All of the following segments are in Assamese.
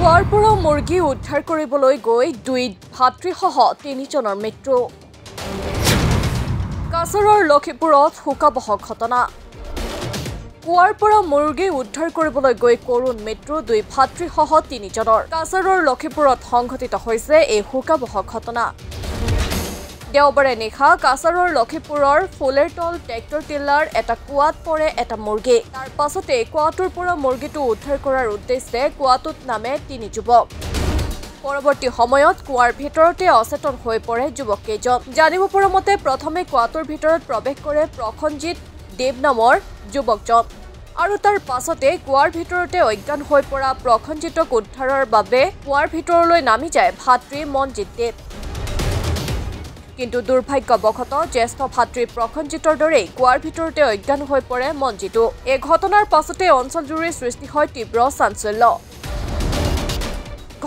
কুৱাৰ পৰা মুৰ্গী উদ্ধাৰ কৰিবলৈ গৈ দুই ভাতৃসহ তিনিজনৰ মৃত্যু। কাছাৰৰ লক্ষীপুৰত শোকাবহ ঘটনা। কুৱাৰ পৰা মুৰ্গী উদ্ধাৰ কৰিবলৈ গৈ কৰুণ মৃত্যু দুই ভাতৃসহ তিনিজনৰ। কাছাৰৰ লক্ষীপুৰত সংঘটিত হৈছে এই শোকাবহ ঘটনা। দেওবাৰে নিশা কাছাৰৰ লক্ষীপুৰৰ ফুলেৰতল ট্ৰেক্টৰ টিলাৰ এটা কুৱাত পৰে এটা মুৰ্গী। তাৰ পাছতে কুৱাটোৰ পৰা মুৰ্গীটো উদ্ধাৰ কৰাৰ উদ্দেশ্যে কুৱাটোত নামে তিনি যুৱক। পৰৱৰ্তী সময়ত কুৱাৰ ভিতৰতে অচেতন হৈ পৰে যুৱককেইজন। জানিব পৰা মতে প্ৰথমে কুৱাটোৰ ভিতৰত প্ৰৱেশ কৰে প্ৰসঞ্জিত দেৱ নামৰ যুৱকজন আৰু তাৰ পাছতে কুৱাৰ ভিতৰতে অজ্ঞান হৈ পৰা প্ৰসঞ্জিতক উদ্ধাৰৰ বাবে কুৱাৰ ভিতৰলৈ নামি যায় ভাতৃ মনজিত দেৱ। কিন্তু দুৰ্ভাগ্যবশতঃ জ্যেষ্ঠ ভাতৃ প্ৰসঞ্জিতৰ দৰেই কুৱাৰ ভিতৰতে অজ্ঞান হৈ পৰে মনজিতো। এই ঘটনাৰ পাছতে অঞ্চলজুৰি সৃষ্টি হয় তীব্ৰ চাঞ্চল্য।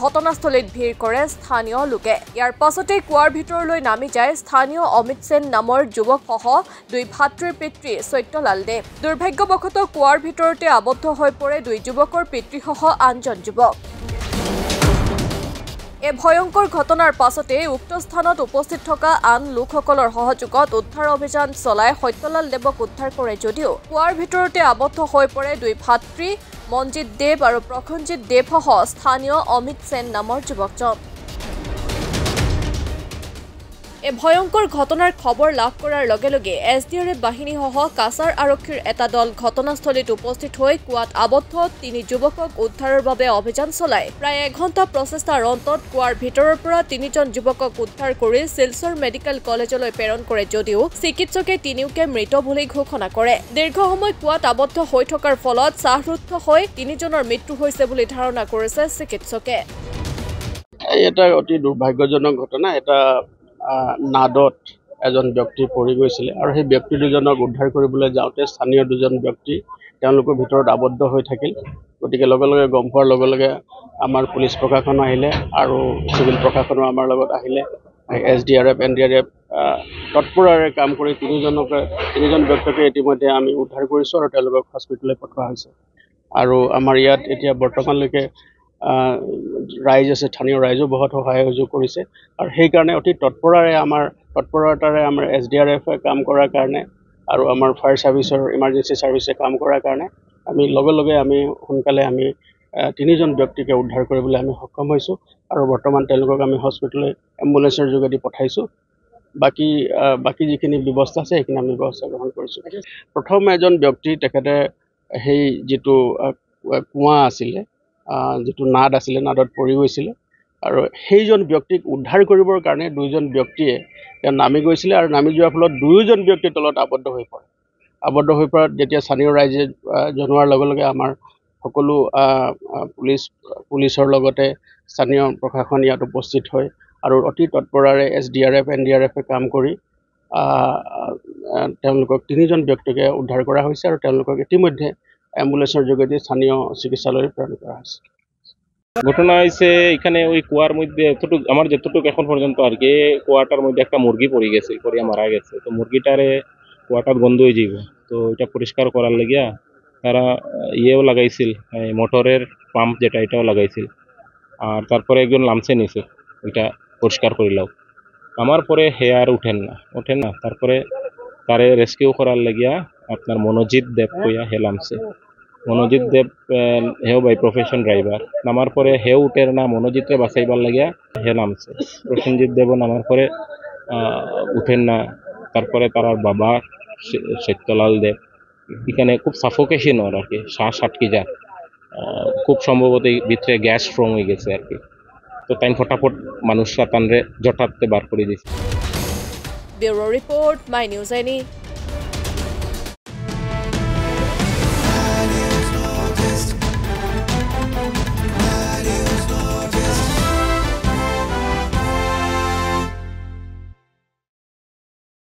ঘটনাস্থলীত ভিৰ কৰে স্থানীয় লোকে। ইয়াৰ পাছতে কুৱাৰ ভিতৰলৈ নামি যায় স্থানীয় অমিত সেন নামৰ যুৱকসহ দুই ভাতৃৰ পিতৃ সত্যলাল দেৱ। দুৰ্ভাগ্যবশতঃ কুৱাৰ ভিতৰতে আবদ্ধ হৈ পৰে দুই যুৱকৰ পিতৃসহ আনজন যুৱক। এই ভয়ংকৰ ঘটনাৰ পাছতে উক্ত স্থানত উপস্থিত থকা আন লোকসকলৰ সহযোগত উদ্ধাৰ অভিযান চলাই সত্যলাল দেৱক উদ্ধাৰ কৰে যদিও কুৱাৰ ভিতৰতে আবদ্ধ হৈ পৰে দুই ভাতৃ মনজিত দেৱ আৰু প্ৰসঞ্জিত দেৱসহ স্থানীয় অমিত সেন নামৰ যুৱকজন। এই ভয়ংকৰ ঘটনাৰ খবৰ লাভ কৰাৰ লগে লগে SDRF বাহিনীসহ কাছাৰ আৰক্ষীৰ এটা দল ঘটনাস্থলীত উপস্থিত হৈ কুৱাত আবদ্ধ তিনি যুৱকক উদ্ধাৰৰ বাবে অভিযান চলায়। প্ৰায় এঘণ্টা প্ৰচেষ্টাৰ অন্তত কুৱাৰ ভিতৰৰ পৰা তিনিজন যুৱকক উদ্ধাৰ কৰি শিলচৰ মেডিকেল কলেজলৈ প্ৰেৰণ কৰে যদিও চিকিৎসকে তিনিওকে মৃত বুলি ঘোষণা কৰে। দীৰ্ঘ সময় কুৱাত আবদ্ধ হৈ থকাৰ ফলত শ্বাসৰুদ্ধ হৈ তিনিজনৰ মৃত্যু হৈছে বুলি ধাৰণা কৰিছে চিকিৎসকে। এটা অতি দুৰ্ভাগ্যজনক ঘটনা। এটা নাদত এজন ব্যক্তি পৰি গৈছিলে আৰু সেই ব্যক্তি দুজনক উদ্ধাৰ কৰিবলৈ যাওঁতে স্থানীয় দুজন ব্যক্তি তেওঁলোকৰ ভিতৰত আবদ্ধ হৈ থাকিল। গতিকে লগে লগে গম পোৱাৰ লগে লগে আমাৰ পুলিচ প্ৰশাসন আহিলে আৰু চিভিল প্ৰশাসনো আমাৰ লগত আহিলে। SDRF NDRF তৎপৰৰে কাম কৰি তিনিজন ব্যক্তিকে ইতিমধ্যে আমি উদ্ধাৰ কৰিছোঁ আৰু তেওঁলোকক হস্পিটেললৈ পঠোৱা হৈছে। আৰু আমাৰ ইয়াত এতিয়া বৰ্তমানলৈকে ৰাইজ আছে, স্থানীয় ৰাইজো বহুত সহায় সহযোগ কৰিছে আৰু সেইকাৰণে অতি তৎপৰতাৰে আমাৰ SDRF কাম কৰাৰ কাৰণে আৰু আমাৰ ফায়াৰ ছাৰ্ভিচৰ ইমাৰ্জেঞ্চি ছাৰ্ভিচে কাম কৰাৰ কাৰণে আমি লগে লগে সোনকালে তিনিজন ব্যক্তিকে উদ্ধাৰ কৰিবলৈ আমি সক্ষম হৈছোঁ আৰু বৰ্তমান তেওঁলোকক আমি হস্পিটেললৈ এম্বুলেঞ্চৰ যোগেদি পঠাইছোঁ। বাকী যিখিনি ব্যৱস্থা আছে সেইখিনি আমি ব্যৱস্থা গ্ৰহণ কৰিছোঁ। প্ৰথম এজন ব্যক্তি তেখেতে সেই যিটো কুঁৱা আছিলে, যিটো নাদ আছিলে, নাদত পৰি গৈছিলে আৰু সেইজন ব্যক্তিক উদ্ধাৰ কৰিবৰ কাৰণে দুইজন ব্যক্তিয়ে নামি গৈছিলে আৰু নামি যোৱাৰ ফলত দুয়োজন ব্যক্তিৰ তলত আবদ্ধ হৈ পৰে। আবদ্ধ হৈ পৰাত যেতিয়া স্থানীয় ৰাইজে জনোৱাৰ লগে লগে আমাৰ সকলো পুলিচৰ লগতে স্থানীয় প্ৰশাসন ইয়াত উপস্থিত হয় আৰু অতি তৎপৰাৰে SDRF NDRF কাম কৰি তেওঁলোকক তিনিজন ব্যক্তিকে উদ্ধাৰ কৰা হৈছে আৰু তেওঁলোকক ইতিমধ্যে এম্বুলেন্সের যোগেদি স্থানীয় চিকিৎসালয়ে প্রেরণ করা হয়েছে। ঘটনা হয়েছে এখানে ওই কুয়ার মধ্যে আমার যতটুকু এখন পর্যন্ত আর কি কুয়াটার মধ্যে একটা মুরগি পড়ে গেছে, পড়িয়া মারা গেছে। তো মুরগিটারে কুয়াটার গন্ধ হয়ে যাব, তো এটা পরিষ্কার করার লাগিয়া তারা ইয়েও লাগাইছিল, মোটরের পাম্প যেটা এটাও লাগাইছিল। আর তারপরে একজন লামসে নিছে ওইটা পরিষ্কার করিলাও। আমার পরে হে আর উঠেন না, তারপরে তারে রেস্কিউ করার লাগিয়া আপনার মনোজিৎ দেব কইয়া হে লামছে। মনোজিৎ দেব হেও বাই প্রফেশন ড্রাইভার, নামার পরে হেও উঠের না, মনোজিৎরে বাঁচাইবার লাগিয়া হে নামছে। প্রসেনজিৎ দেব নামার পরে উঠেন না, তারপরে তার বাবা সত্যলাল দেব এখানে খুব সাফোকেশন ওর আর কি, শ্বাস আটকে যায়, খুব সম্ভবত ভিতরে গ্যাস ফ্রম হয়ে গেছে আর কি। তো তাই ফটাফট মানুষরা তানরে জটাতে বার করে দিয়েছে। Bureau report, my news any.